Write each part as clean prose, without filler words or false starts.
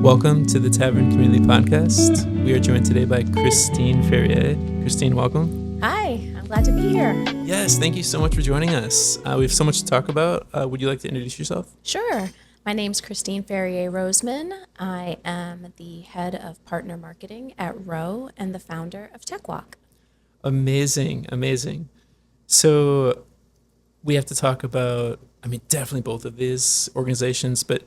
Welcome to the Tavern Community Podcast. We are joined today by Christine Farrier. Christine, welcome. Hi, I'm glad to be here. Yes, thank you so much for joining us. We have so much to talk about. Would you like to introduce yourself? Sure. My name's Christine Farrier Rosemin. I am the head of partner marketing at Rho and the founder of TechWalk. Amazing, amazing. So we have to talk about, definitely both of these organizations, but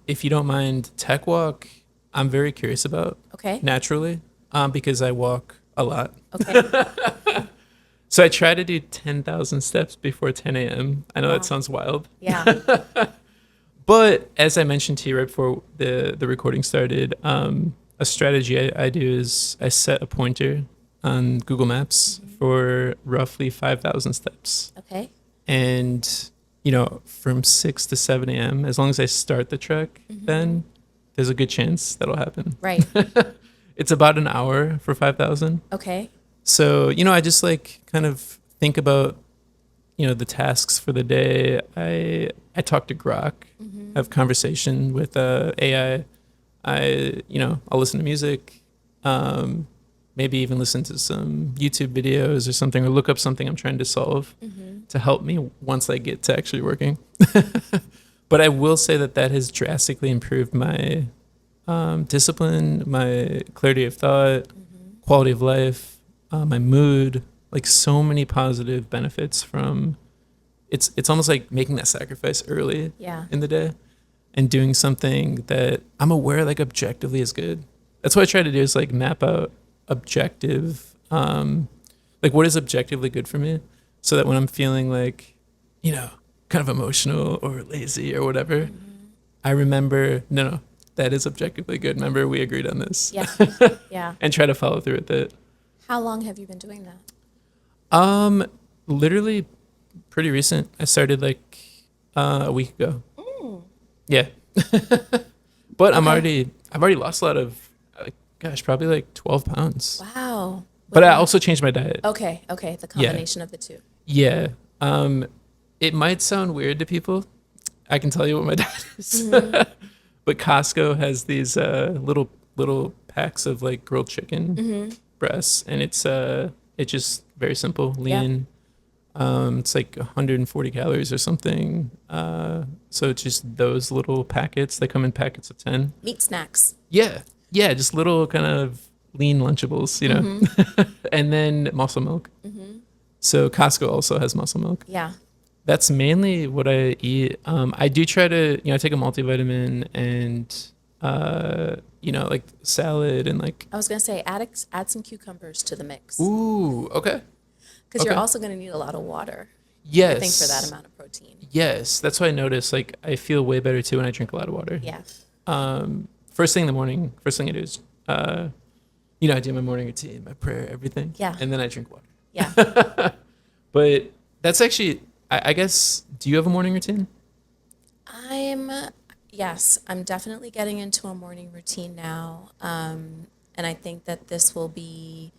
if you don't mind, TechWalk, I'm very curious about. Okay. Naturally, because I walk a lot. Okay. So I try to do 10,000 steps before 10 a.m. I know Wow. that sounds wild. Yeah. But as I mentioned to you right before the recording started, a strategy I do is I set a pointer on Google Maps for roughly 5,000 steps. Okay. And, from 6 to 7 a.m., as long as I start the trek, then there's a good chance that'll happen. Right. It's about an hour for 5,000. Okay. So, I just kind of think about, the tasks for the day. I talk to Grok, have conversation with AI. I'll listen to music, maybe even listen to some YouTube videos or something, or look up something I'm trying to solve to help me once I get to actually working. But I will say that has drastically improved my discipline, my clarity of thought, quality of life, my mood, like so many positive benefits from it's almost like making that sacrifice early in the day and doing something that I'm aware like objectively is good. That's what I try to do is like map out objective, like what is objectively good for me so that when I'm feeling like, kind of emotional or lazy or whatever, I remember, no, that is objectively good. Remember, we agreed on this. Yeah. Yeah. And try to follow through with it. How long have you been doing that? Literally pretty recent. I started like a week ago. Yeah. But I've already lost a lot of, probably like 12 pounds. Wow. But I also changed my diet. Okay. The combination of the two. Yeah. It might sound weird to people. I can tell you what my diet is. But Costco has these little packs of like grilled chicken breasts, and it's just very simple, lean. It's like 140 calories or something. So it's just those little packets. They come in packets of 10. Meat snacks. Yeah, just little kind of lean Lunchables, and then muscle milk. So Costco also has muscle milk. Yeah. That's mainly what I eat. I do try to, take a multivitamin and, like salad and like. I was going to say add some cucumbers to the mix. Ooh, okay. Because you're also going to need a lot of water. Yes. I think for that amount of protein. Yes, that's what I noticed. Like I feel way better too when I drink a lot of water. Yeah. First thing in the morning, first thing I do is, I do my morning routine, my prayer, everything. Yeah. And then I drink water. Yeah. But that's actually, I guess, do you have a morning routine? Yes, I'm definitely getting into a morning routine now. And I think that this will be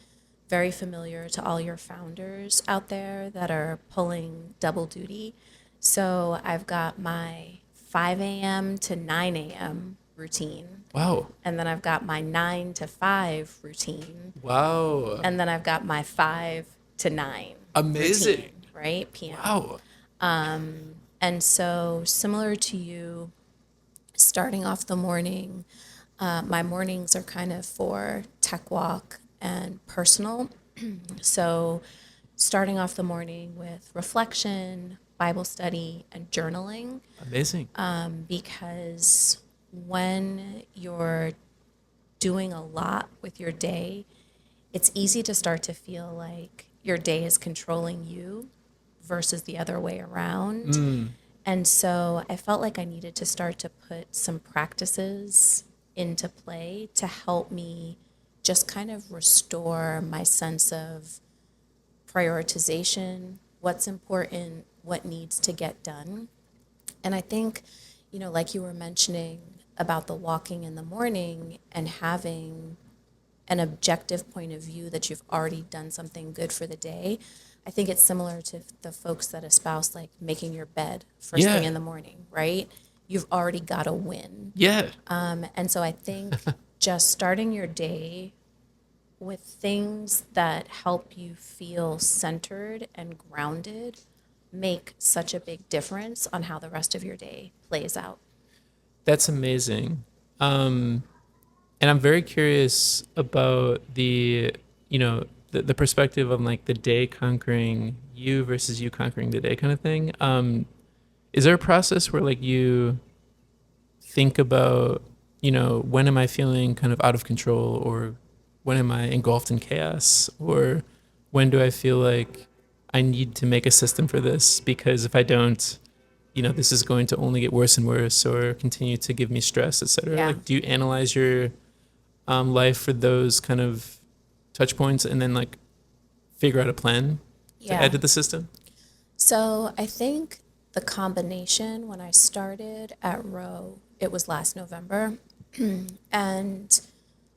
very familiar to all your founders out there that are pulling double duty. So I've got my 5 a.m. to 9 a.m. routine. Wow. And then I've got my 9 to 5 routine. Wow. And then I've got my 5 to 9 Amazing. routine, right? PM. Wow. And so similar to you, starting off the morning, my mornings are kind of for TechWalk and personal. So starting off the morning with reflection, Bible study, and journaling. Amazing. Because when you're doing a lot with your day, it's easy to start to feel like your day is controlling you versus the other way around. And so I felt like I needed to start to put some practices into play to help me just kind of restore my sense of prioritization, what's important, what needs to get done. And I think, like you were mentioning about the walking in the morning and having an objective point of view that you've already done something good for the day, I think it's similar to the folks that espouse like making your bed first thing in the morning, right? you've already got a win. Yeah. And so I think just starting your day with things that help you feel centered and grounded make such a big difference on how the rest of your day plays out. That's amazing. And I'm very curious about the perspective of like the day conquering you versus you conquering the day kind of thing. Is there a process where like you think about, when am I feeling kind of out of control, or when am I engulfed in chaos, or when do I feel like I need to make a system for this, because if I don't, this is going to only get worse and worse or continue to give me stress, etc. Yeah. Like, do you analyze your life for those kind of touch points and then like figure out a plan to add Yeah. to the system? So I think the combination when I started at Rho, it was last November, and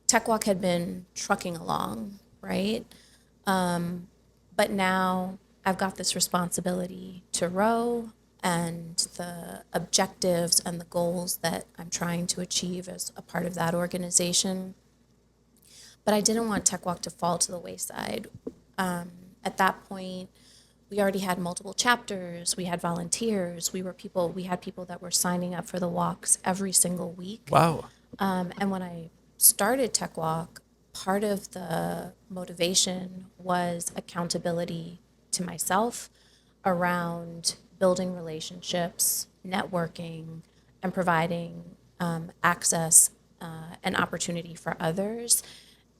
TechWalk had been trucking along, right? But now I've got this responsibility to Rho and the objectives and the goals that I'm trying to achieve as a part of that organization. But I didn't want TechWalk to fall to the wayside. At that point, we already had multiple chapters. We had volunteers. We had people that were signing up for the walks every single week. Wow. And when I started TechWalk, part of the motivation was accountability to myself around building relationships, networking, and providing access and opportunity for others.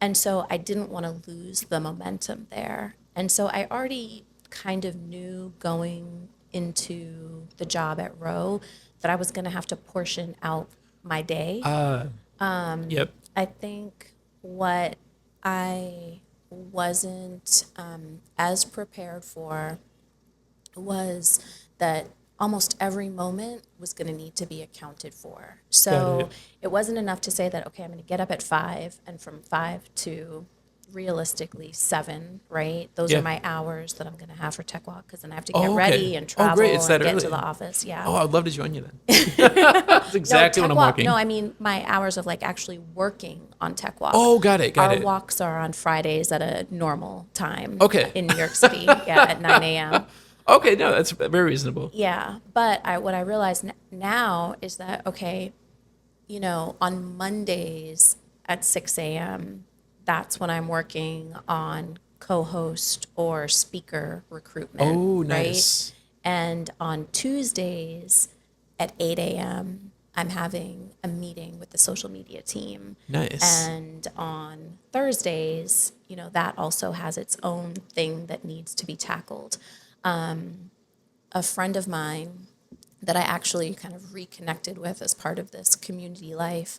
And so I didn't want to lose the momentum there. And so I already kind of knew going into the job at Rho that I was going to have to portion out my day. Yep. I think what I wasn't as prepared for was that almost every moment was going to need to be accounted for. Got So it. it wasn't enough to say that, okay, I'm going to get up at 5, and from 5 to realistically 7, right? Those Yeah. are my hours that I'm going to have for Tech Walk, because then I have to get Oh, okay. ready and Oh, travel great. It's and that get to early. the office. Yeah. Oh, I'd love to join you then. That's exactly what I'm working. No, I mean my hours of like actually working on Tech Walk. Oh, got it. Got Our it. walks are on Fridays at a normal time. Okay. In New York City, yeah, at 9 a.m. Okay, no, that's very reasonable. Yeah, but what I realize now is that, okay, on Mondays at 6 a.m., that's when I'm working on co-host or speaker recruitment. Oh, right? nice. And on Tuesdays at 8 a.m., I'm having a meeting with the social media team. Nice. And on Thursdays, that also has its own thing that needs to be tackled. A friend of mine that I actually kind of reconnected with as part of this community life,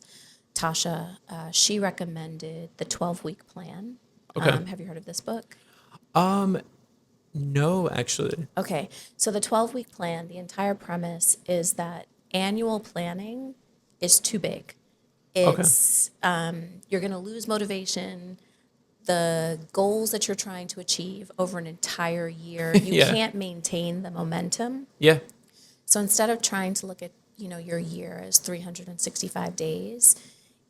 Tasha, she recommended the 12-week plan. Okay. Have you heard of this book? No, actually. Okay, so the 12-week plan, the entire premise is that annual planning is too big. Okay. It's you're going to lose motivation. The goals that you're trying to achieve over an entire year, you Yeah. can't maintain the momentum. Yeah. So instead of trying to look at your year as 365 days,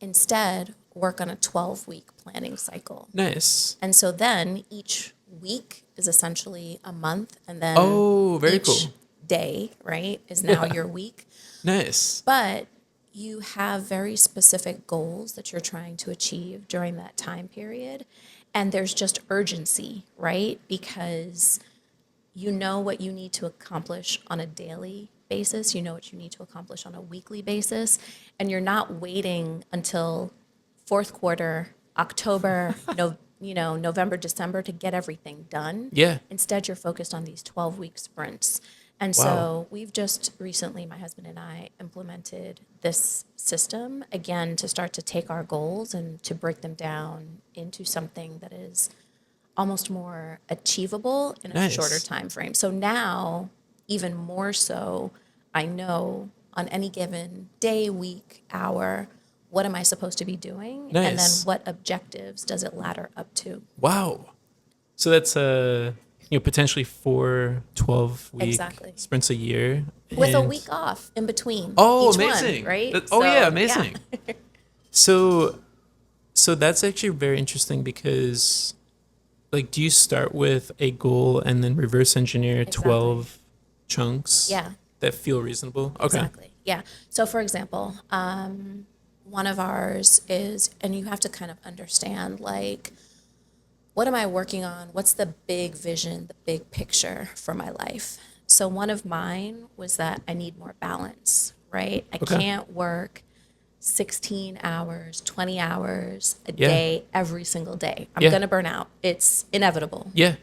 instead work on a 12-week planning cycle. Nice. And so then each week is essentially a month, and then Oh, very each cool. day, right, is now your week. Nice. But you have very specific goals that you're trying to achieve during that time period. And there's just urgency, right? Because you know what you need to accomplish on a daily basis, you know what you need to accomplish on a weekly basis, and you're not waiting until fourth quarter, October, November, December to get everything done. Yeah. Instead, you're focused on these 12-week sprints. And Wow. so we've just recently, my husband and I, implemented this system, again, to start to take our goals and to break them down into something that is almost more achievable in a Nice. shorter time frame. So now, even more so, I know on any given day, week, hour, what am I supposed to be doing? And then Nice. what objectives does it ladder up to? Wow. So that's potentially 4 12-week Exactly. sprints a year. With a And week off in between oh, each amazing. one, right? Oh, yeah, So, amazing. So, so that's actually very interesting because, like, do you start with a goal and then reverse engineer Exactly. 12 chunks Yeah, that feel reasonable? Okay. exactly. Yeah. So, for example, one of ours is, and you have to kind of understand, like, what am I working on? What's the big vision, the big picture for my life? So, one of mine was that I need more balance, right? I Okay. can't work 16 hours, 20 hours a Yeah. day every single day. I'm Yeah. going to burn out. It's inevitable. Yeah.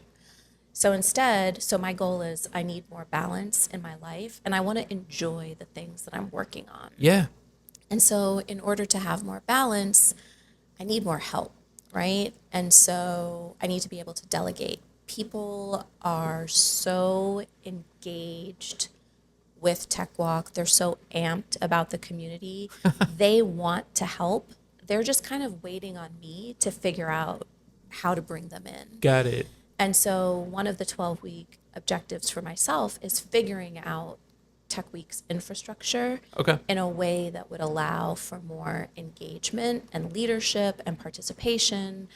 So instead, so my goal is I need more balance in my life and I want to enjoy the things that I'm working on. Yeah. And so, in order to have more balance, I need more help, right? And so, I need to be able to delegate. People are so engaged with TechWalk, they're so amped about the community. They want to help. They're just kind of waiting on me to figure out how to bring them in. Got it. And so, one of the 12-week objectives for myself is figuring out Tech Week's infrastructure Okay. in a way that would allow for more engagement and leadership and participation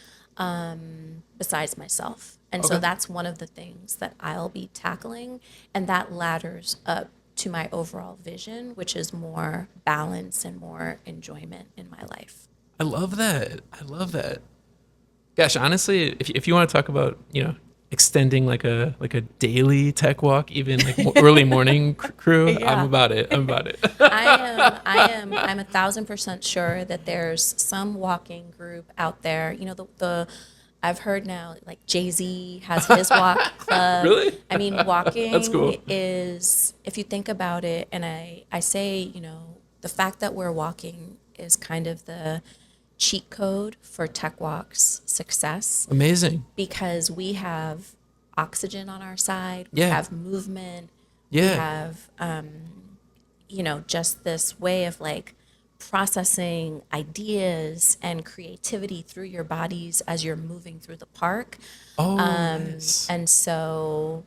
besides myself. And so Okay. that's one of the things that I'll be tackling. And that ladders up to my overall vision, which is more balance and more enjoyment in my life. I love that. I love that. Gosh, honestly, if you want to talk about, extending like a daily tech walk, even like early morning crew, I'm Yeah. about it. I'm about it. I'm 1,000% sure that there's some walking group out there. You know, I've heard now like Jay-Z has his walk club. Really? I mean, That's cool. walking is, if you think about it, and I say, the fact that we're walking is kind of the cheat code for Tech Walk's success Amazing. because we have oxygen on our side, we Yeah. have movement, we Yeah. have just this way of like processing ideas and creativity through your bodies as you're moving through the park. Oh, nice. And so,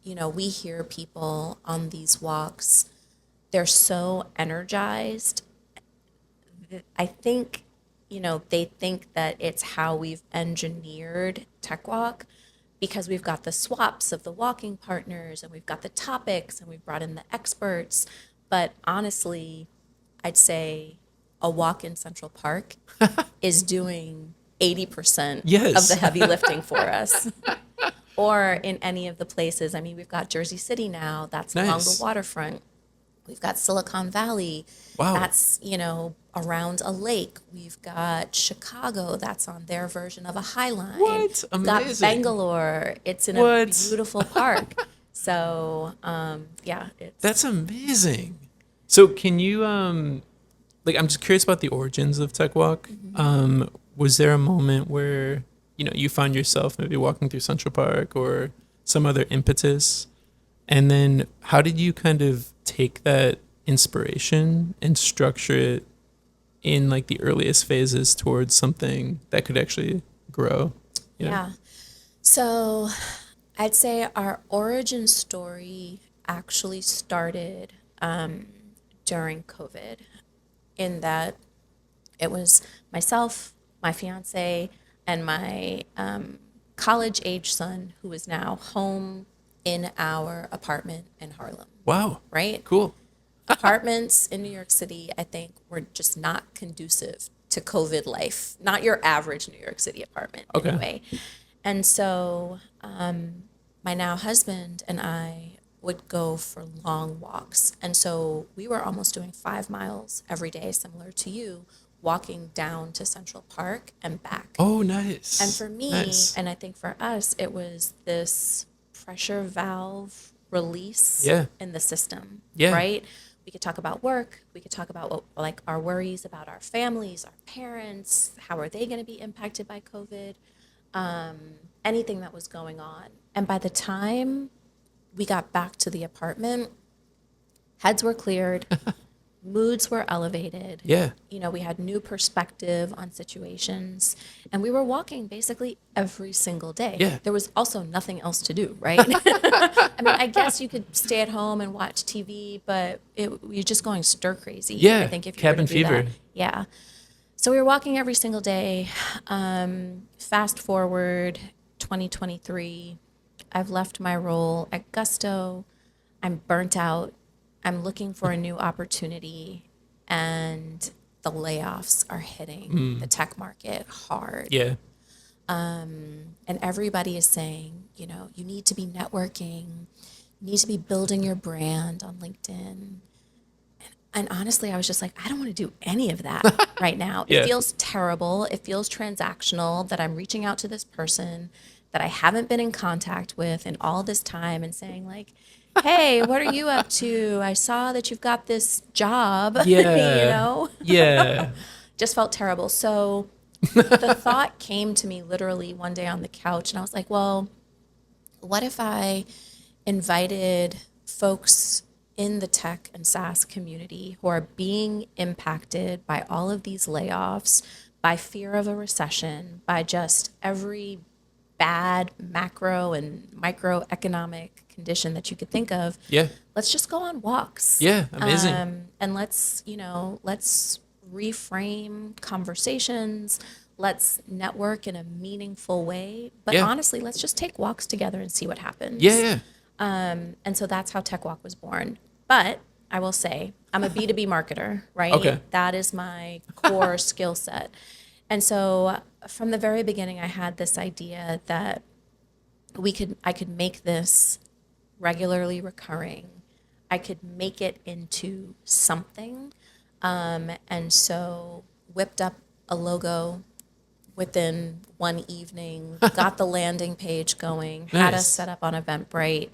we hear people on these walks, they're so energized. I think, they think that it's how we've engineered Tech Walk because we've got the swaps of the walking partners and we've got the topics and we've brought in the experts. But honestly, I'd say a walk in Central Park is doing 80% of Yes. the heavy lifting for us. Or in any of the places. I mean, we've got Jersey City now, that's along the Nice. waterfront. We've got Silicon Valley, Wow. that's, around a lake. We've got Chicago, that's on their version of a High Line. What? We've got Amazing. Bangalore, it's in a What? beautiful park. So, yeah, it's That's amazing. So can you like I'm just curious about the origins of Tech Walk. Was there a moment where, you found yourself maybe walking through Central Park or some other impetus? And then how did you kind of take that inspiration and structure it in like the earliest phases towards something that could actually grow? Yeah. So I'd say our origin story actually started during COVID, in that it was myself, my fiance, and my college age son who is now home in our apartment in Harlem, Wow. right? Cool. Apartments in New York City, I think, were just not conducive to COVID life. Not your average New York City apartment, Okay. anyway. And so, my now husband and I would go for long walks. And so we were almost doing 5 miles every day, similar to you, walking down to Central Park and back. Oh, nice. And for me, Nice. and I think for us, it was this pressure valve release Yeah. in the system, Yeah. right? We could talk about work. We could talk about like our worries about our families, our parents. How are they going to be impacted by COVID? Anything that was going on. And by the time we got back to the apartment, heads were cleared, moods were elevated. Yeah. You know, we had new perspective on situations, and we were walking basically every single day. Yeah. There was also nothing else to do, right? I mean, I guess you could stay at home and watch TV, but you're just going stir crazy. Yeah. I think if you were to Cabin do fever. that. Yeah. So we were walking every single day. Fast forward 2023, I've left my role at Gusto. I'm burnt out. I'm looking for a new opportunity, and the layoffs are hitting the tech market hard. Yeah. And everybody is saying, you know, you need to be networking, you need to be building your brand on LinkedIn. And honestly, I was just like, I don't want to do any of that right now. Yeah. It feels terrible. It feels transactional that I'm reaching out to this person that I haven't been in contact with in all this time and saying like, hey, what are you up to? I saw that you've got this job, Yeah. you know? Yeah. Just felt terrible. So the thought came to me literally one day on the couch, and I was like, well, what if I invited folks in the tech and SaaS community who are being impacted by all of these layoffs, by fear of a recession, by just every bad macro and microeconomic condition that you could think of. Yeah. Let's just go on walks. Yeah. Amazing. And let's reframe conversations. Let's network in a meaningful way. But Yeah. honestly, let's just take walks together and see what happens. Yeah. Yeah. And so that's how TechWalk was born. But I will say, I'm a B2B marketer, right? Okay. That is my core skill set. And so from the very beginning, I had this idea that I could make this regularly recurring. I could make it into something. And so whipped up a logo within one evening, got the landing page going, had us Nice. set up on Eventbrite,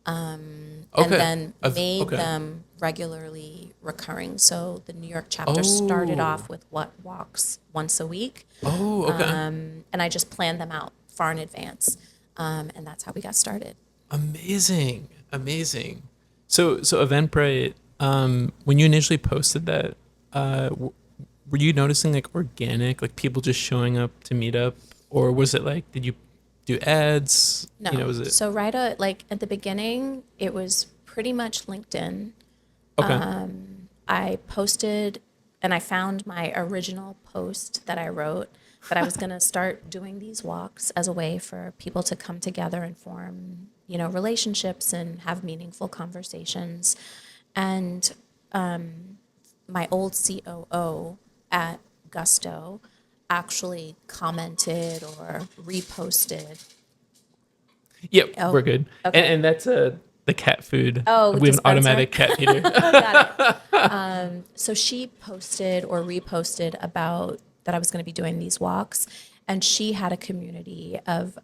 and Okay. then made Okay. them regularly recurring. So the New York chapter started Oh. off with what walks once a week, Oh, okay. and I just planned them out far in advance, and that's how we got started. Amazing. Amazing. So Eventbrite, when you initially posted that, were you noticing like organic, like people just showing up to meet up, or was it like, did you do ads? No. You know, was it So like at the beginning, it was pretty much LinkedIn. okay? I posted, and I found my original post that I wrote that I was going to start doing these walks as a way for people to come together and form, you know, relationships and have meaningful conversations. And my old COO at Gusto actually commented or reposted. Yep, Oh, we're good. okay. And that's the cat food. Oh, we have an dispenser? automatic cat feeder. Got it. So she posted or reposted about that I was going to be doing these walks, and she had a community of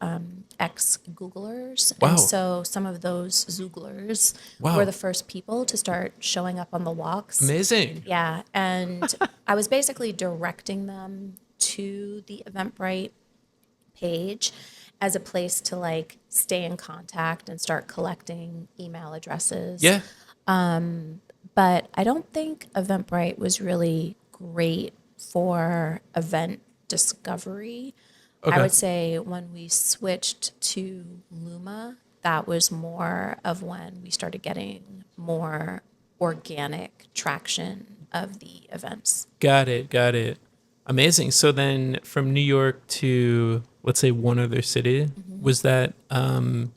ex-Googlers. Wow. And so some of those Zooglers Wow. were the first people to start showing up on the walks. Amazing. Yeah, and I was basically directing them to the Eventbrite page as a place to like stay in contact and start collecting email addresses. Yeah. But I don't think Eventbrite was really great for event discovery. Okay. I would say when we switched to Luma, that was more of when we started getting more organic traction of the events. Got it. Got it. Amazing. So then from New York to, let's say, one other city, was that,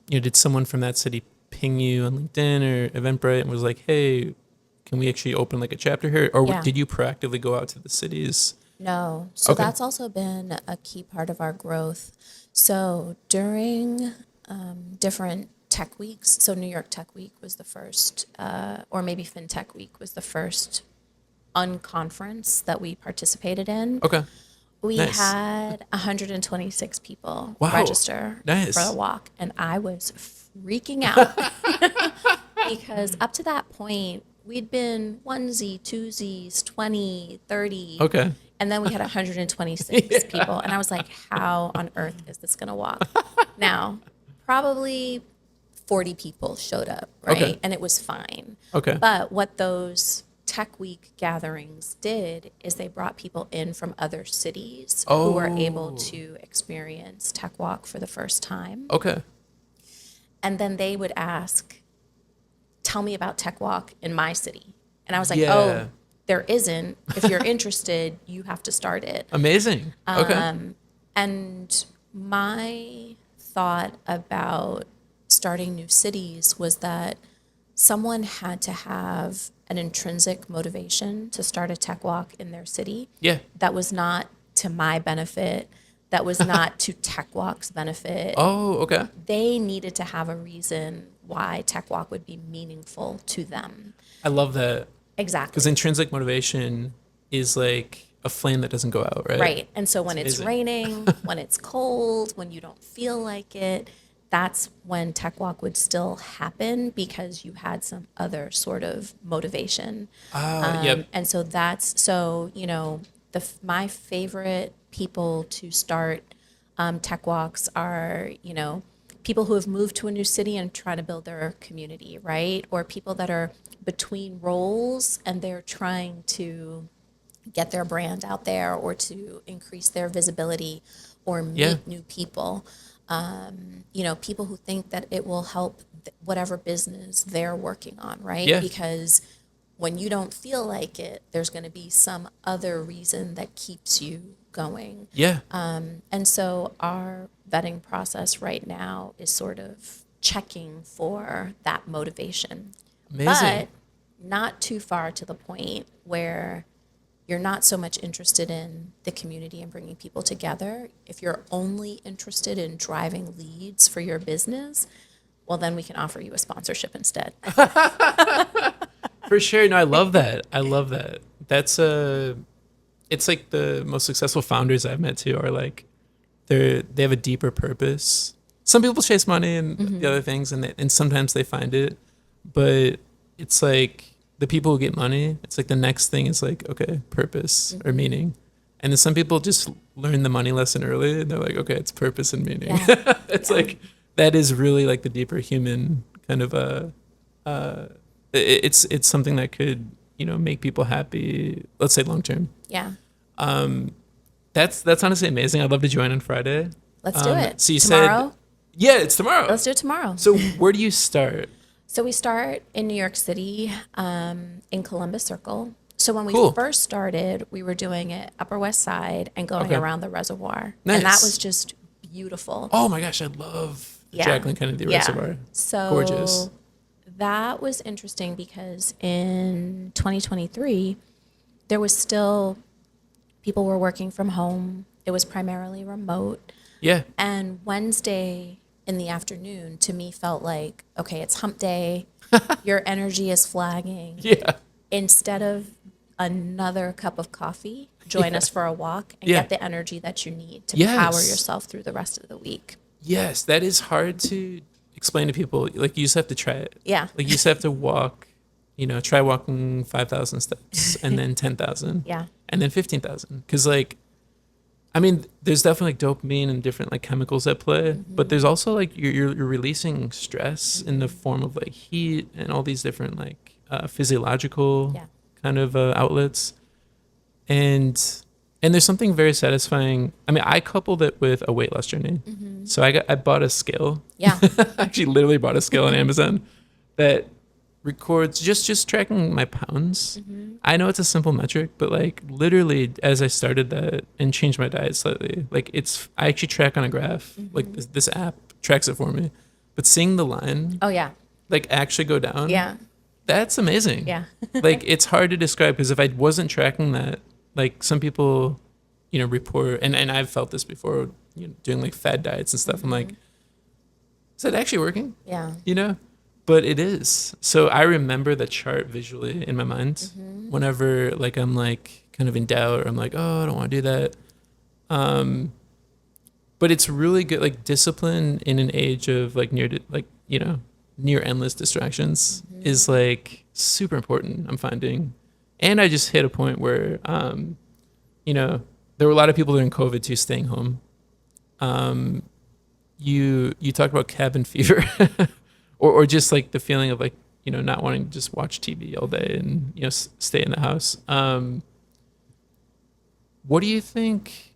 did someone from that city ping you on LinkedIn or Eventbrite and was like, hey, can we actually open like a chapter here? Or Yeah. did you proactively go out to the cities? No. So Okay. that's also been a key part of our growth. So during different tech weeks, so New York Tech Week was the first, or maybe FinTech Week was the first unconference that we participated in. Okay. We Nice. had 126 people Wow. register Nice. for the walk, and I was freaking out because up to that point, we'd been onesie, twosies, 20, 30. Okay. And then we had 126 people. And I was like, how on earth is this going to walk? Now, probably 40 people showed up, right? Okay. And it was fine. Okay. But what those Tech Week gatherings did is they brought people in from other cities who were able to experience TechWalk for the first time. Okay. And then they would ask, tell me about TechWalk in my city. And I was like, Yeah. oh, there isn't. If you're interested, you have to start it. Amazing. Okay. And my thought about starting new cities was that someone had to have an intrinsic motivation to start a tech walk in their city. Yeah. That was not to my benefit. That was not to Tech Walk's benefit. Oh, okay. They needed to have a reason why Tech Walk would be meaningful to them. I love that. Exactly. Because intrinsic motivation is like a flame that doesn't go out, right? Right. And so when it's amazing. raining, when it's cold, when you don't feel like it, that's when Tech Walk would still happen because you had some other sort of motivation. Yep. And so my favorite people to start Tech Walks are, people who have moved to a new city and trying to build their community, right? Or people that are between roles and they're trying to get their brand out there or to increase their visibility or meet new people. People who think that it will help whatever business they're working on, right? Yeah. Because when you don't feel like it, there's going to be some other reason that keeps you going. Yeah. And so our vetting process right now is sort of checking for that motivation. Amazing. But not too far to the point where you're not so much interested in the community and bringing people together. If you're only interested in driving leads for your business, well, then we can offer you a sponsorship instead. For sure. No, I love that. I love that. It's like the most successful founders I've met too are like, they have a deeper purpose. Some people chase money and the other things, and sometimes they find it, but it's like the people who get money, it's like the next thing is like, okay, purpose or meaning. And then some people just learn the money lesson early and they're like, okay, it's purpose and meaning. Yeah. It's like, that is really like the deeper human kind of it's something that could, make people happy, let's say long term. Yeah. That's honestly amazing. I'd love to join on Friday. Let's do it. So you tomorrow? said, yeah, it's tomorrow. Let's do it tomorrow. So where do you start? So we start in New York City, in Columbus Circle. So when we Cool. first started, we were doing it Upper West Side and going Okay. around the reservoir. Nice. And that was just beautiful. Oh my gosh, I love Yeah. Jacqueline Kennedy Reservoir. So Gorgeous. that was interesting because in 2023, there was still, people were working from home. It was primarily remote. Yeah. And Wednesday in the afternoon to me felt like, okay, it's hump day. Your energy is flagging. Yeah. Instead of another cup of coffee, join us for a walk and Yeah. get the energy that you need to Yes. power yourself through the rest of the week. Yes, that is hard to explain to people. Like, you just have to try it. Yeah. Like, you just have to walk, try walking 5,000 steps and then 10,000. Yeah. And then 15,000. Because, there's definitely like dopamine and different like chemicals at play, but there's also like you're releasing stress in the form of like heat and all these different like physiological Yeah. kind of outlets. And there's something very satisfying. I coupled it with a weight loss journey. So I bought a scale. Yeah. I actually literally bought a scale on Amazon that records just tracking my pounds. I know it's a simple metric, but like literally as I started that and changed my diet slightly, like I actually track on a graph. Like this app tracks it for me. But seeing the line Oh, yeah. like actually go down, Yeah. that's amazing. Yeah. Like it's hard to describe because if I wasn't tracking that, like some people, report, and I've felt this before, doing like fad diets and stuff. I'm like, is that actually working? Yeah. But it is. So I remember the chart visually in my mind whenever like I'm like kind of in doubt or I'm like, oh, I don't want to do that. But it's really good, like discipline in an age of like near endless distractions is like super important, I'm finding. And I just hit a point where, there were a lot of people during COVID too staying home. You talked about cabin fever or just like the feeling of like not wanting to just watch TV all day and, stay in the house. What do you think,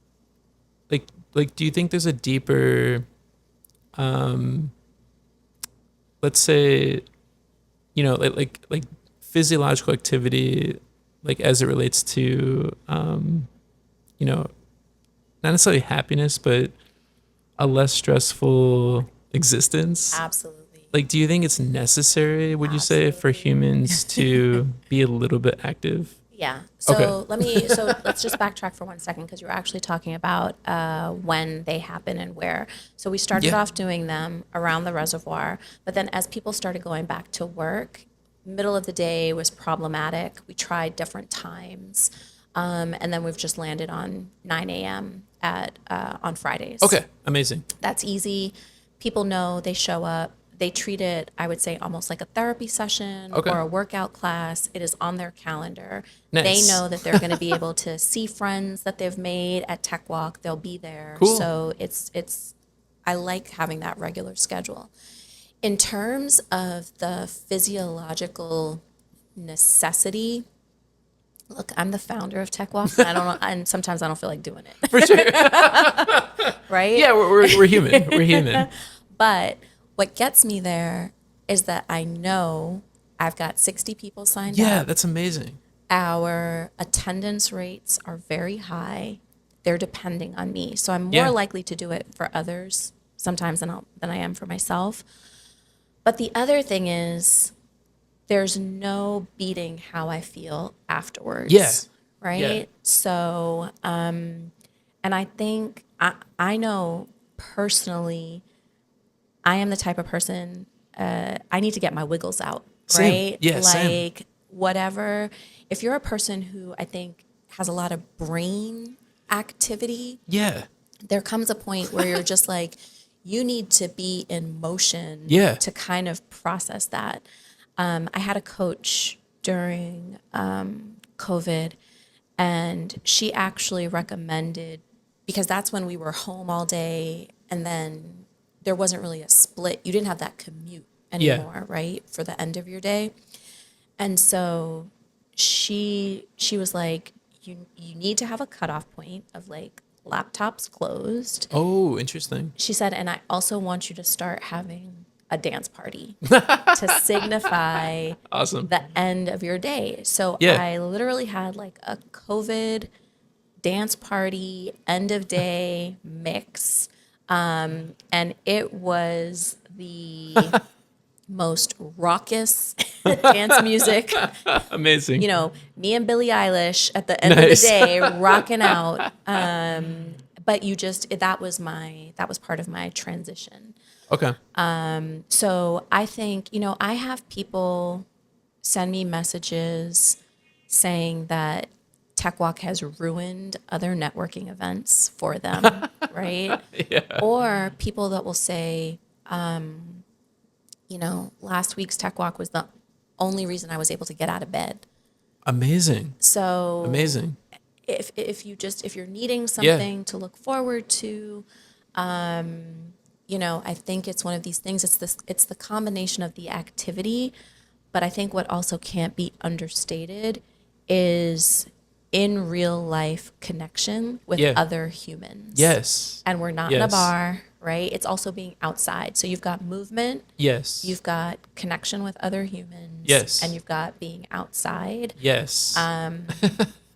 do you think there's a deeper, let's say, like physiological activity, like as it relates to, not necessarily happiness, but a less stressful existence? Absolutely. Like, do you think it's necessary, would you say, for humans to be a little bit active? Yeah. So Okay. let's just backtrack for 1 second, because you were actually talking about when they happen and where. So we started off doing them around the reservoir, but then as people started going back to work, middle of the day was problematic. We tried different times, and then we've just landed on 9 a.m. On Fridays. Okay. Amazing. That's easy. People know, they show up. They treat it, I would say, almost like a therapy session or a workout class. It is on their calendar. Nice. They know that they're going to be able to see friends that they've made at TechWalk. They'll be there. Cool. So I like having that regular schedule. In terms of the physiological necessity, look, I'm the founder of TechWalk, and I don't know, and sometimes I don't feel like doing it. For sure. Right? Yeah, we're human. We're human. But what gets me there is that I know I've got 60 people signed up. Yeah, that's amazing. Our attendance rates are very high. They're depending on me. So I'm more likely to do it for others sometimes than I am for myself. But the other thing is, there's no beating how I feel afterwards. Yeah. Right? Yeah. So, and I think, I know personally, I am the type of person, I need to get my wiggles out, Same. right? Yeah, same. Whatever. If you're a person who I think has a lot of brain activity, Yeah. there comes a point where you're just like, you need to be in motion to kind of process that. I had a coach during COVID, and she actually recommended, because that's when we were home all day, and then there wasn't really a split. You didn't have that commute anymore, right, for the end of your day. And so she was like, you need to have a cutoff point of like laptops closed. Oh, interesting. She said, and I also want you to start having a dance party to signify Awesome. the end of your day. So I literally had like a COVID dance party, end of day mix. And it was the most raucous dance music. Amazing. Me and Billie Eilish at the end of the day rocking out. But that was part of my transition. Okay. So I think, I have people send me messages saying that TechWalk has ruined other networking events for them, right? Yeah. Or people that will say, last week's TechWalk was the only reason I was able to get out of bed. Amazing. So Amazing. If you're needing something to look forward to, I think it's one of these things. It's the combination of the activity, but I think what also can't be understated is in real life connection with other humans. Yes. And we're not in a bar, right? It's also being outside. So you've got movement. Yes. You've got connection with other humans. Yes. And you've got being outside. Yes.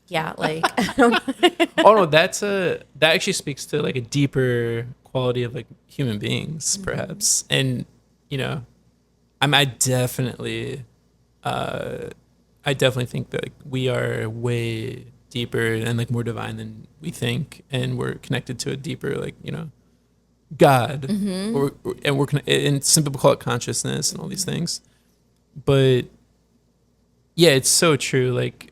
Yeah, like Oh no, that actually speaks to like a deeper quality of like human beings, perhaps. And I definitely think that like, we are way deeper and like more divine than we think, and we're connected to a deeper like God, and some people call it consciousness and all these things. But yeah, it's so true. Like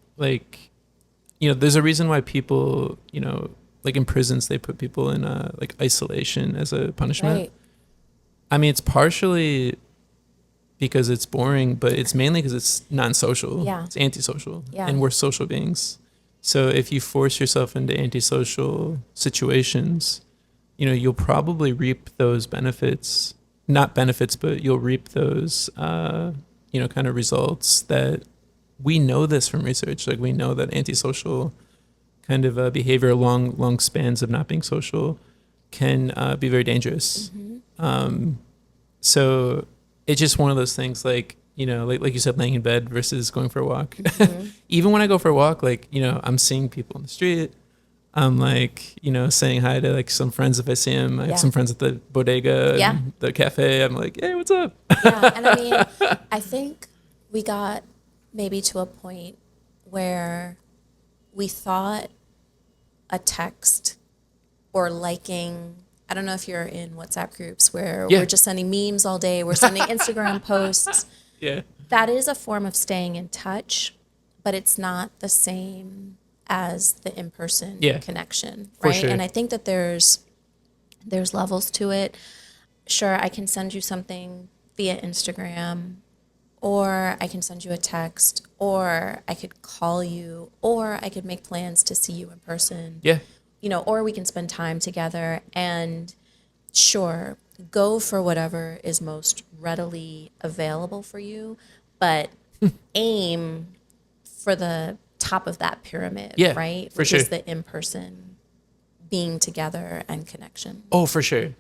there's a reason why people like in prisons they put people in like isolation as a punishment. right. I mean, it's partially because it's boring, but it's mainly because it's non-social. Yeah. It's antisocial. Yeah. And we're social beings. So if you force yourself into antisocial situations, you'll probably reap those benefits. Not benefits, but you'll reap those, kind of results that we know this from research. Like we know that antisocial kind of behavior, long spans of not being social, can be very dangerous. So it's just one of those things, like like you said, laying in bed versus going for a walk. Even when I go for a walk, like I'm seeing people on the street. I'm like saying hi to like some friends if I see them. I have some friends at the bodega, and the cafe. I'm like, hey, what's up? And I mean, I think we got maybe to a point where we thought a text or liking, I don't know if you're in WhatsApp groups where we're just sending memes all day, we're sending Instagram posts. Yeah. That is a form of staying in touch, but it's not the same as the in-person connection, right? Sure. And I think that there's levels to it. Sure, I can send you something via Instagram, or I can send you a text, or I could call you, or I could make plans to see you in person. Yeah. Or we can spend time together, and sure, go for whatever is most readily available for you, but aim for the top of that pyramid, right? For sure. Which is the in-person being together and connection. Oh, for sure.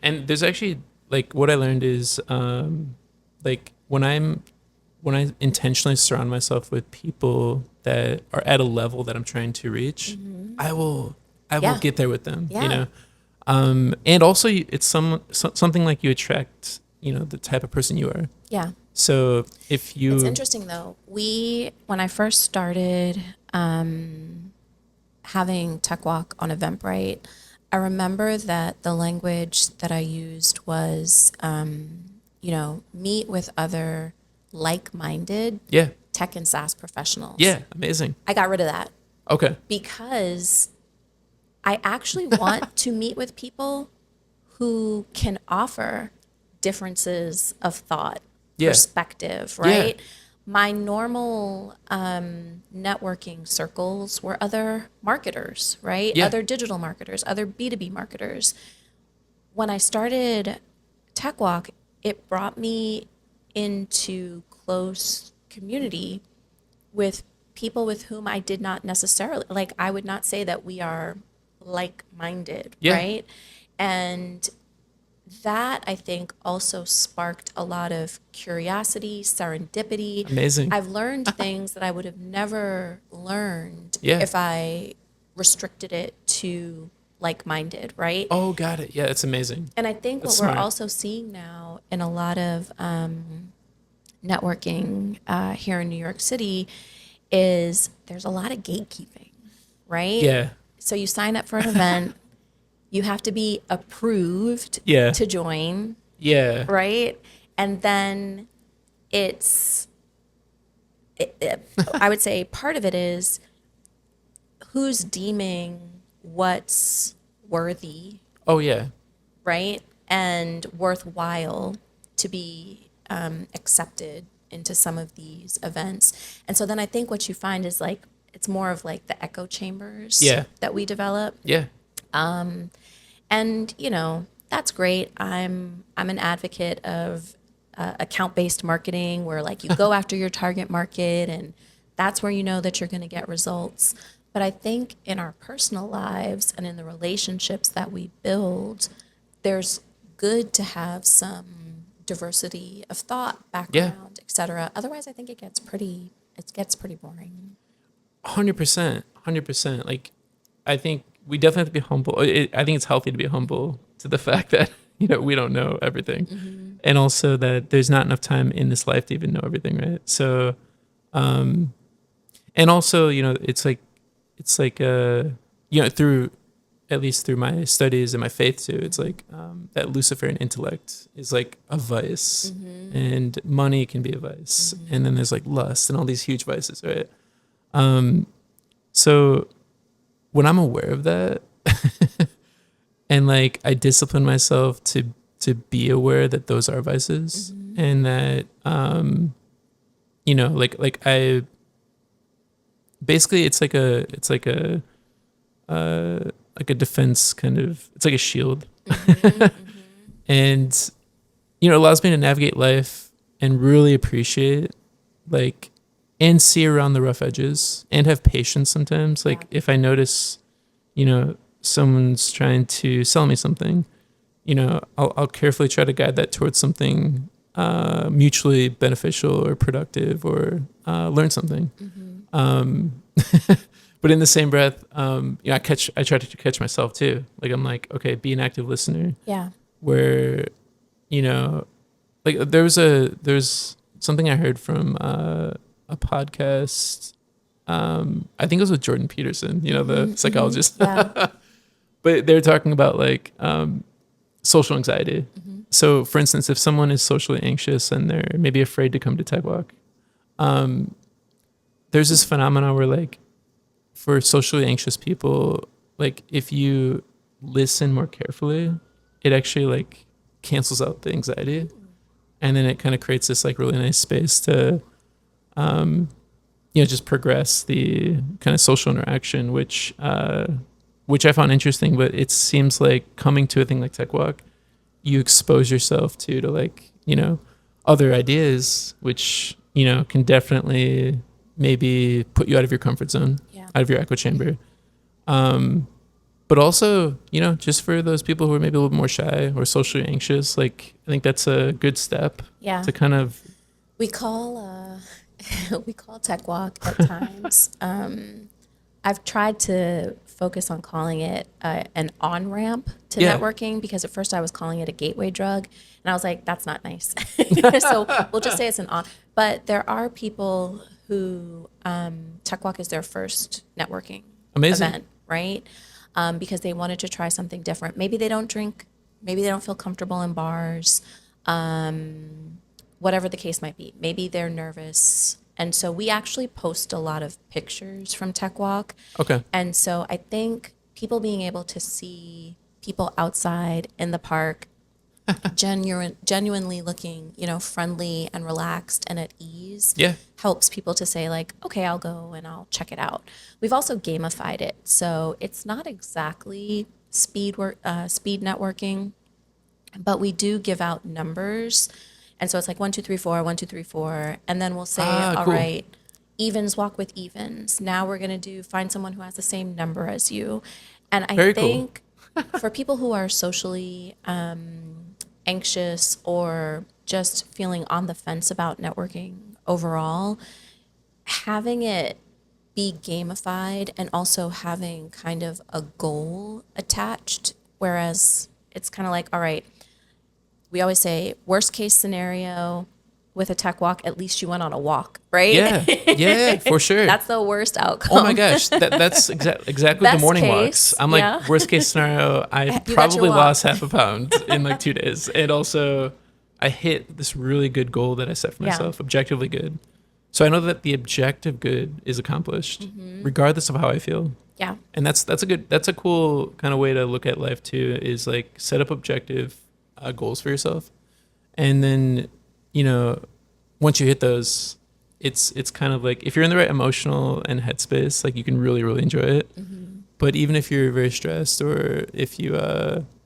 And there's actually, like, what I learned is like when I intentionally surround myself with people that are at a level that I'm trying to reach, I will get there with them. And also it's something like you attract the type of person you are. So if you... It's interesting though. When I first started having TechWalk on Eventbrite, I remember that the language that I used was, meet with other like-minded tech and SaaS professionals. Yeah, amazing. I got rid of that. Okay. Because I actually want to meet with people who can offer differences of thought, perspective, right? My normal networking circles were other marketers, right? Other digital marketers, other B2B marketers. When I started TechWalk, it brought me into close community with people with whom I did not necessarily, like, I would not say that we are like-minded, right? And that, I think, also sparked a lot of curiosity, serendipity. Amazing. I've learned things that I would have never learned if I restricted it to like-minded, right? Oh, got it. Yeah, it's amazing. And I think That's what smart. we're also seeing now in a lot of networking here in New York City is there's a lot of gatekeeping, right? Yeah. So you sign up for an event, you have to be approved to join. Yeah. Right? And then I would say part of it is who's deeming what's worthy. Oh, yeah. Right? And worthwhile to be accepted into some of these events. And so then I think what you find is like, it's more of like the echo chambers that we develop. Yeah. And that's great. I'm an advocate of account-based marketing where like you go after your target market and that's where you know that you're going to get results. But I think in our personal lives and in the relationships that we build, there's good to have some diversity of thought, background, et cetera. Otherwise, I think it gets pretty boring. 100%. Like, I think we definitely have to be humble. I think it's healthy to be humble to the fact that, we don't know everything. And also that there's not enough time in this life to even know everything, right? So, and also, it's like, through, at least through my studies and my faith too, it's like that Luciferian intellect is like a vice, and money can be a vice. And then there's like lust and all these huge vices, right? So when I'm aware of that and like I discipline myself to be aware that those are vices, and that like I basically it's like a defense kind of, it's like a shield. And it allows me to navigate life and really appreciate, like, and see around the rough edges and have patience sometimes. Like, if I notice, someone's trying to sell me something, I'll carefully try to guide that towards something mutually beneficial or productive, or learn something. Um, but in the same breath, I try to catch myself too. Like, I'm like, okay, be an active listener. Yeah. Where, like, there's something I heard from a podcast. I think it was with Jordan Peterson, the psychologist. Yeah. But they're talking about, like, social anxiety. So, for instance, if someone is socially anxious and they're maybe afraid to come to TechWalk, there's this phenomenon where, like, for socially anxious people, like, if you listen more carefully, it actually, like, cancels out the anxiety, and then it kind of creates this, like, really nice space to just progress the kind of social interaction, which I found interesting. But it seems like coming to a thing like TechWalk, you expose yourself to like, other ideas, which, can definitely maybe put you out of your comfort zone, out of your echo chamber. But also, just for those people who are maybe a little more shy or socially anxious, like, I think that's a good step to kind of. We call TechWalk at times. I've tried to focus on calling it an on-ramp to networking, because at first I was calling it a gateway drug, and I was like, that's not nice. So we'll just say it's an on. But there are people who TechWalk is their first networking event, right? Because they wanted to try something different. Maybe they don't drink. Maybe they don't feel comfortable in bars. Whatever the case might be. Maybe they're nervous. And so we actually post a lot of pictures from TechWalk. Okay. And so I think people being able to see people outside in the park, genuinely looking, friendly and relaxed and at ease, helps people to say, like, okay, I'll go and I'll check it out. We've also gamified it. So it's not exactly speed networking, but we do give out numbers. And so it's like 1, 2, 3, 4, 1, 2, 3, 4. And then we'll say, all cool. right, evens walk with evens. Now we're going to find someone who has the same number as you. And I think for people who are socially anxious or just feeling on the fence about networking overall, having it be gamified and also having kind of a goal attached, whereas it's kind of like, all right, we always say worst case scenario with a tech walk, at least you went on a walk, right? Yeah, for sure. That's the worst outcome. Oh my gosh, that's exactly the morning walks. I'm like, worst case scenario, I probably lost half a pound in like 2 days. And also, I hit this really good goal that I set for myself, objectively good. So I know that the objective good is accomplished, regardless of how I feel. Yeah. And that's a cool kind of way to look at life too, is like set up objective goals for yourself. And then, once you hit those, it's kind of like, if you're in the right emotional and headspace, like you can really, really enjoy it. But even if you're very stressed, or if you,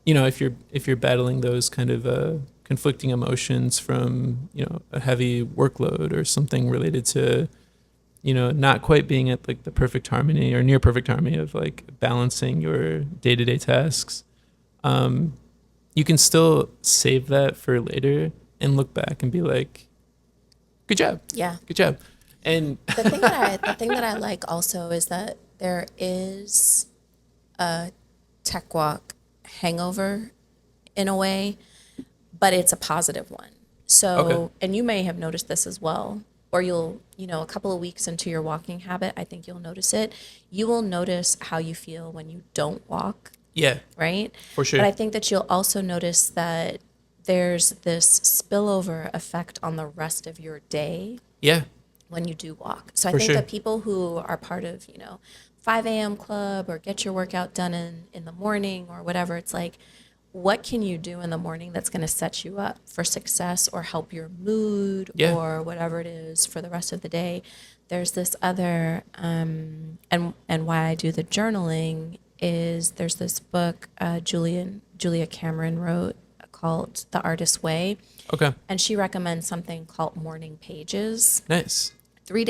if you're battling those kind of conflicting emotions from, a heavy workload or something related to, not quite being at like the perfect harmony or near perfect harmony of like balancing your day-to-day tasks, you can still save that for later and look back and be like, good job. Yeah. Good job. And the thing that I like also is that there is a tech walk hangover in a way, but it's a positive one. So, and you may have noticed this as well, or you'll, a couple of weeks into your walking habit, I think you'll notice it. You will notice how you feel when you don't walk. Yeah. Right? For sure. But I think that you'll also notice that there's this spillover effect on the rest of your day. Yeah. When you do walk. So I think that people who are part of, 5 a.m. club or get your workout done in the morning or whatever, it's like, what can you do in the morning that's going to set you up for success or help your mood or whatever it is for the rest of the day? There's this other, and why I do the journaling is there's this book Julia Cameron wrote called The Artist's Way. Okay. And she recommends something called morning pages. Nice. 3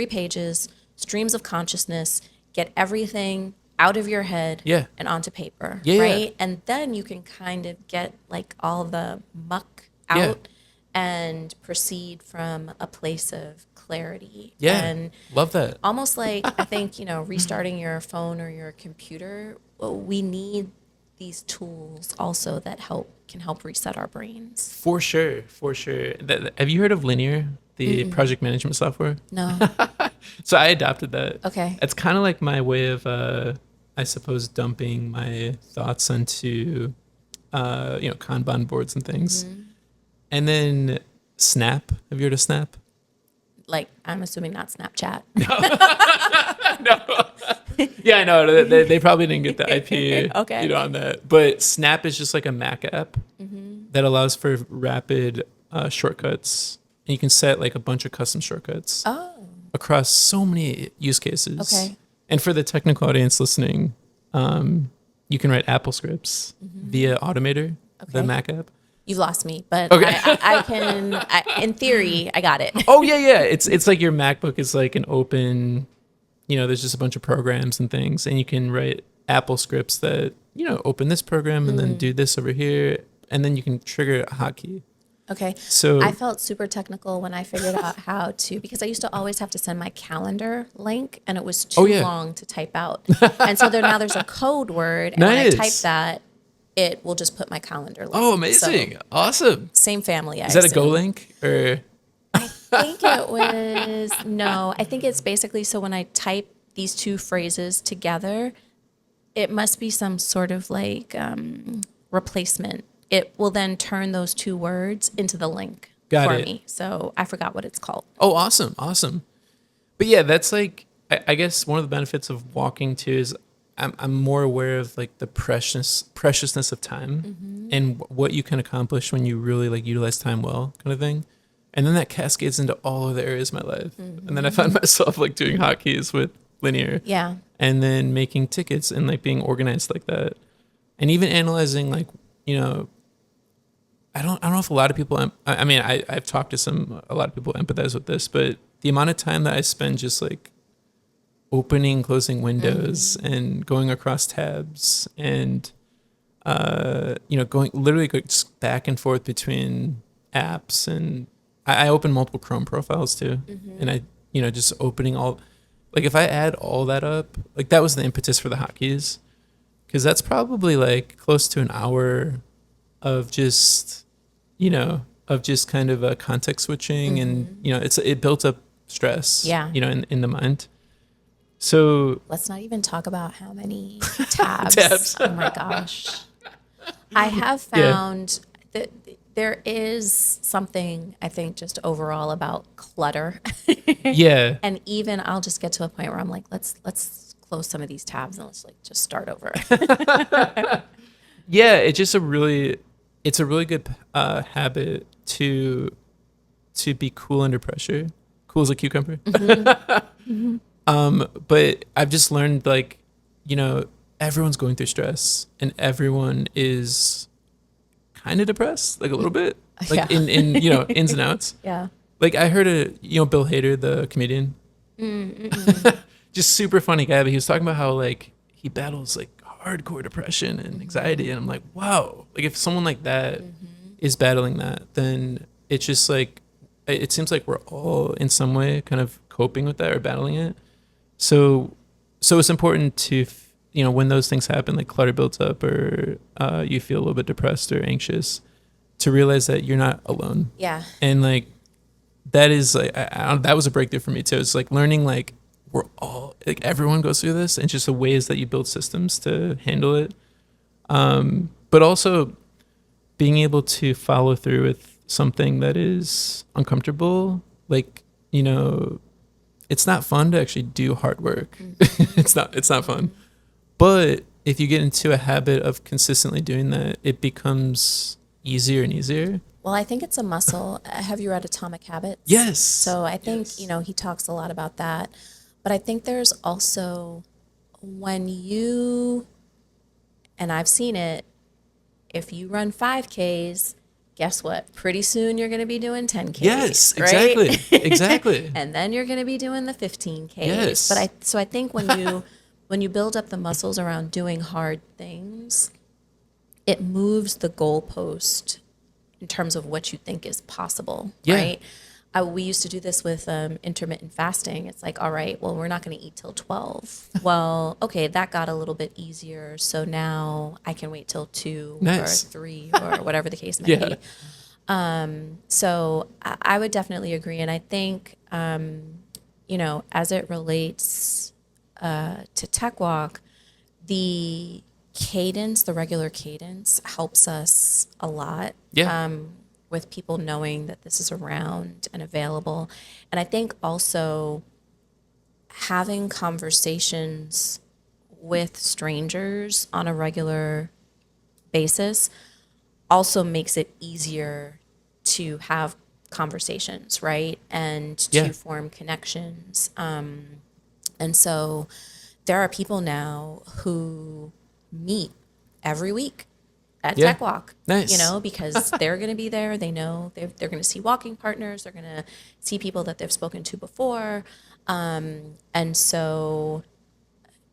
pages, streams of consciousness, get everything out of your head Yeah. and onto paper, Yeah, right? yeah. And then you can kind of get like all the muck Yeah. out and proceed from a place of clarity. Yeah. And Love that. almost like, I think, restarting your phone or your computer, well, we need these tools also that can help reset our brains. For sure. For sure. Have you heard of Linear, the project management software? No. So I adopted that. Okay. It's kind of like my way of, I suppose, dumping my thoughts onto, Kanban boards and things. And then Snap. Have you heard of Snap? Like, I'm assuming not Snapchat. No. Yeah, I know. They probably didn't get the IP Okay. on that. But Snap is just like a Mac app that allows for rapid shortcuts. And you can set like a bunch of custom shortcuts across so many use cases. Okay. And for the technical audience listening, you can write Apple scripts via Automator, the Okay. Mac app. You've lost me, but Okay. in theory, I got it. Oh yeah. It's like your MacBook is like an open, there's just a bunch of programs and things, and you can write Apple scripts that, open this program and then do this over here, and then you can trigger a hotkey. Okay. So I felt super technical when I figured out how to, because I used to always have to send my calendar link and it was too long to type out. And so now there's a code word. And when I Nice. type that, it will just put my calendar link. Oh, amazing. So, Awesome. same family. Is that a Go link or? I think it was, no, I think it's basically, so when I type these two phrases together, it must be some sort of like replacement. It will then turn those two words into the link Got for it. me. So I forgot what it's called. Oh, awesome. But yeah, that's like, I guess one of the benefits of walking too is I'm more aware of like the preciousness of time and what you can accomplish when you really like utilize time well, kind of thing. And then that cascades into all other areas of my life. And then I find myself like doing hotkeys with Linear. Yeah. And then making tickets and like being organized like that. And even analyzing like, I don't know if a lot of people, I've talked to a lot of people empathize with this, but the amount of time that I spend just like opening, closing windows and going across tabs and, going just back and forth between apps. And I open multiple Chrome profiles too. And I, just opening like if I add all that up, like that was the impetus for the hotkeys. Cause that's probably like close to an hour of just, kind of a context switching and, it built up stress, Yeah. In the mind. So Let's not even talk about how many tabs. Tabs. Oh my gosh. I have found that there is something, I think, just overall about clutter. yeah, And even I'll just get to a point where I'm like, let's close some of these tabs and let's like just start over. yeah, it's a really good habit to be cool under pressure. Cool as a cucumber. But I've just learned like, everyone's going through stress and everyone is kind of depressed, like a little bit, like Yeah. in ins and outs. Yeah. Like I heard Bill Hader, the comedian, just super funny guy, but he was talking about how like he battles like hardcore depression and anxiety, and I'm like, wow, like if someone like that is battling that, then it's just like it seems like we're all in some way kind of coping with that or battling it. So it's important to when those things happen, like clutter builds up or you feel a little bit depressed or anxious, to realize that you're not alone. Yeah. And like that is like that was a breakthrough for me too. It's like learning like we're all like everyone goes through this, and just the ways that you build systems to handle it. But also being able to follow through with something that is uncomfortable. Like, it's not fun to actually do hard work. It's not fun. But if you get into a habit of consistently doing that, it becomes easier and easier. Well, I think it's a muscle. Have you read Atomic Habits? Yes. So I think, Yes. he talks a lot about that. But I think there's also when you, and I've seen it, if you run 5Ks, guess what? Pretty soon you're going to be doing 10Ks. Yes, right? exactly. Exactly. And then you're going to be doing the 15Ks. Yes. But I think when you build up the muscles around doing hard things, it moves the goalpost in terms of what you think is possible, Yeah. right? We used to do this with intermittent fasting. It's like, all right, well, we're not going to eat till 12. Well, okay, that got a little bit easier. So now I can wait till 2 Nice. or 3 or whatever the case may Yeah. be. So I would definitely agree. And I think, as it relates to TechWalk, the cadence, the regular cadence helps us a lot. Yeah. With people knowing that this is around and available. And I think also having conversations with strangers on a regular basis also makes it easier to have conversations, right? And Yeah. to form connections. And so there are people now who meet every week at Yeah. TechWalk, Nice. because they're going to be there. They know they're going to see walking partners. They're going to see people that they've spoken to before. And so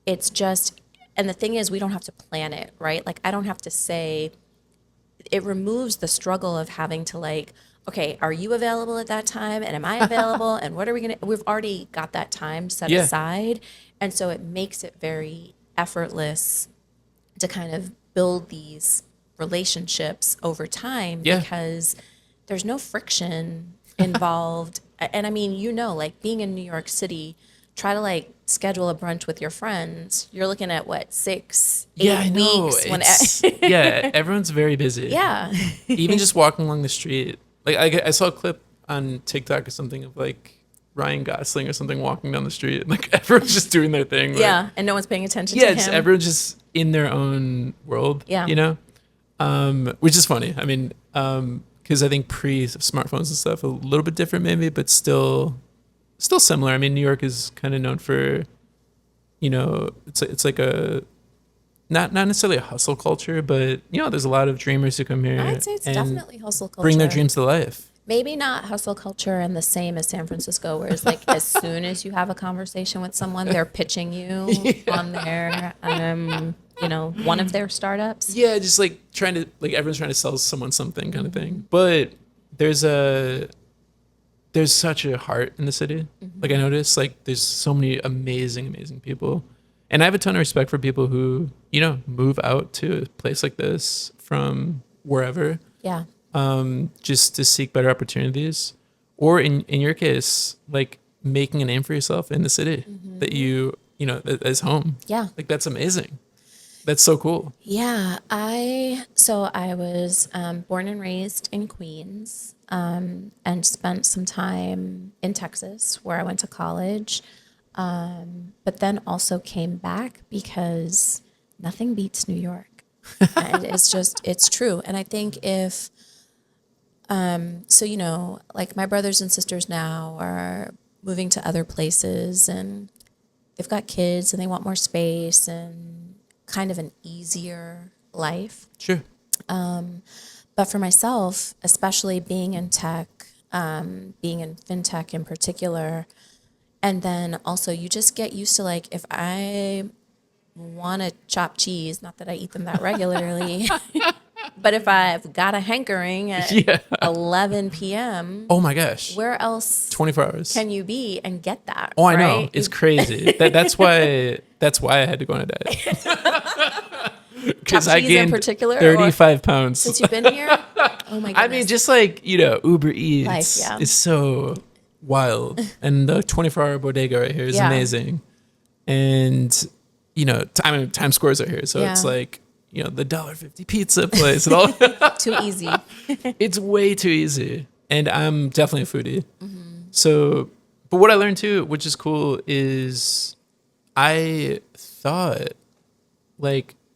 it's just, and the thing is, we don't have to plan it, right? Like, I don't have to say, it removes the struggle of having to like, okay, are you available at that time? And am I available? And what are we going to, we've already got that time set Yeah. aside. And so it makes it very effortless to kind of build these relationships over time Yeah. because there's no friction involved. And I mean, like being in New York City, try to like schedule a brunch with your friends. You're looking at what, 6, 8 Yeah, I know. weeks? Yeah, everyone's very busy. Yeah. Even just walking along the street. Like I saw a clip on TikTok or something of like Ryan Gosling or something walking down the street. Like everyone's just doing their thing. Like, Yeah. And no one's paying attention yeah, to just him. everyone's just in their own world. Yeah. Which is funny. I mean, because I think pre-smartphones and stuff a little bit different maybe, but still similar. I mean, New York is kind of known for, it's like a not necessarily a hustle culture, but there's a lot of dreamers who come here. I'd say it's and definitely hustle culture. bring their dreams to life. Maybe not hustle culture and the same as San Francisco, where it's like as soon as you have a conversation with someone, they're pitching you on their, one of their startups. Yeah, just like everyone's trying to sell someone something kind of thing. But there's such a heart in the city. Like I noticed, like there's so many amazing people, and I have a ton of respect for people who move out to a place like this from wherever. Yeah. Just to seek better opportunities, or in your case, like making a name for yourself in the city that as home. Yeah. Like that's amazing. That's so cool. Yeah. I was born and raised in Queens, and spent some time in Texas where I went to college, but then also came back because nothing beats New York. And it's true. And I think if, like my brothers and sisters now are moving to other places and they've got kids and they want more space and kind of an easier life. Sure. But for myself, especially being in tech, being in fintech in particular, and then also you just get used to like, if I want to chop cheese, not that I eat them that regularly, but if I've got a hankering at 11 p.m., oh my gosh, where else 24 hours can you be and get that? Oh, I know. right? It's crazy. That's why I had to go on a diet. Because I cheese in gained particular, 35 pounds. Since you've been here? Oh my goodness. I mean, just like, Uber Eats Life, yeah. is so wild. And the 24-hour bodega right here is amazing. And, Times Squares are here. So it's like, the $1.50 pizza place and all. Too easy. It's way too easy. And I'm definitely a foodie. So, but what I learned too, which is cool, is I thought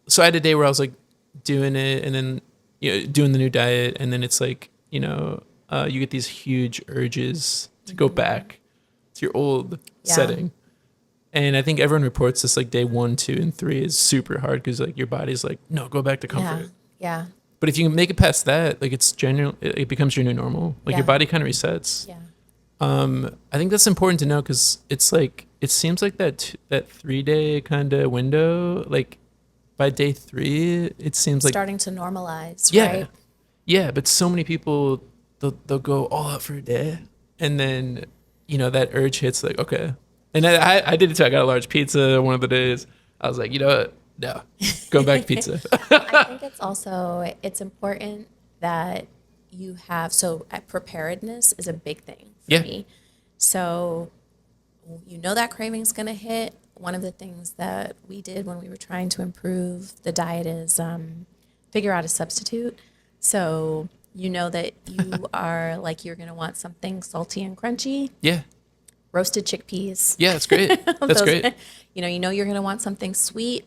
so I had a day where I was like doing it and then, doing the new diet. And then it's like, you get these huge urges to go back to your old setting. And I think everyone reports this like day 1, 2, and 3 is super hard because like your body's like, no, go back to comfort. Yeah. But if you can make it past that, like it becomes your new normal. Like Yeah. your body kind of resets. Yeah. I think that's important to know because it's like it seems like that 3 day kind of window. Like by day 3, it seems like Starting to normalize, yeah, right? yeah. But so many people they'll go all out for a day, and then that urge hits. Like okay, and I did it too. I got a large pizza one of the days. I was like, you know what? No, go back to pizza. I think it's important that you have, preparedness is a big thing for Yeah. me. So that craving's going to hit. One of the things that we did when we were trying to improve the diet is figure out a substitute. So that you are like, you're going to want something salty and crunchy, Yeah, roasted chickpeas. yeah. That's great. That's Those- great. You're going to want something sweet,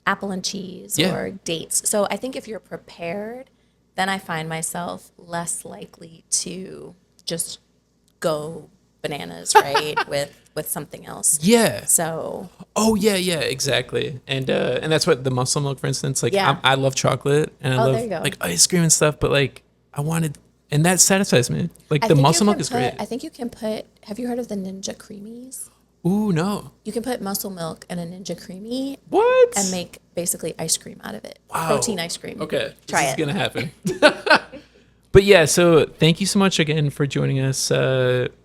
apple and cheese Yeah. or dates. So I think if you're prepared, then I find myself less likely to just go bananas, right, with something else. Yeah. So Oh yeah, yeah, exactly. And that's what the muscle milk, for instance. Like Yeah. I love chocolate and I Oh, love there you go. like ice cream and stuff. But like I wanted, and that satisfies me. Like I the think muscle you milk can is great. I think you can put. Have you heard of the Ninja Creamies? Ooh no, You can put muscle milk and a Ninja Creamy what? and make basically ice cream out of it. Wow. Protein ice cream. Okay, Try this it. is gonna happen. But yeah, so thank you so much again for joining us.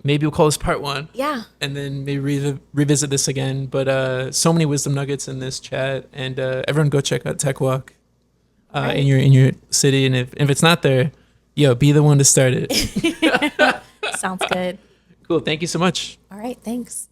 Maybe we'll call this part 1. Yeah. And then maybe revisit this again. But so many wisdom nuggets in this chat, and everyone go check out TechWalk Right. in your city. And if it's not there, be the one to start it. Sounds good. Cool. Thank you so much. All right. Thanks.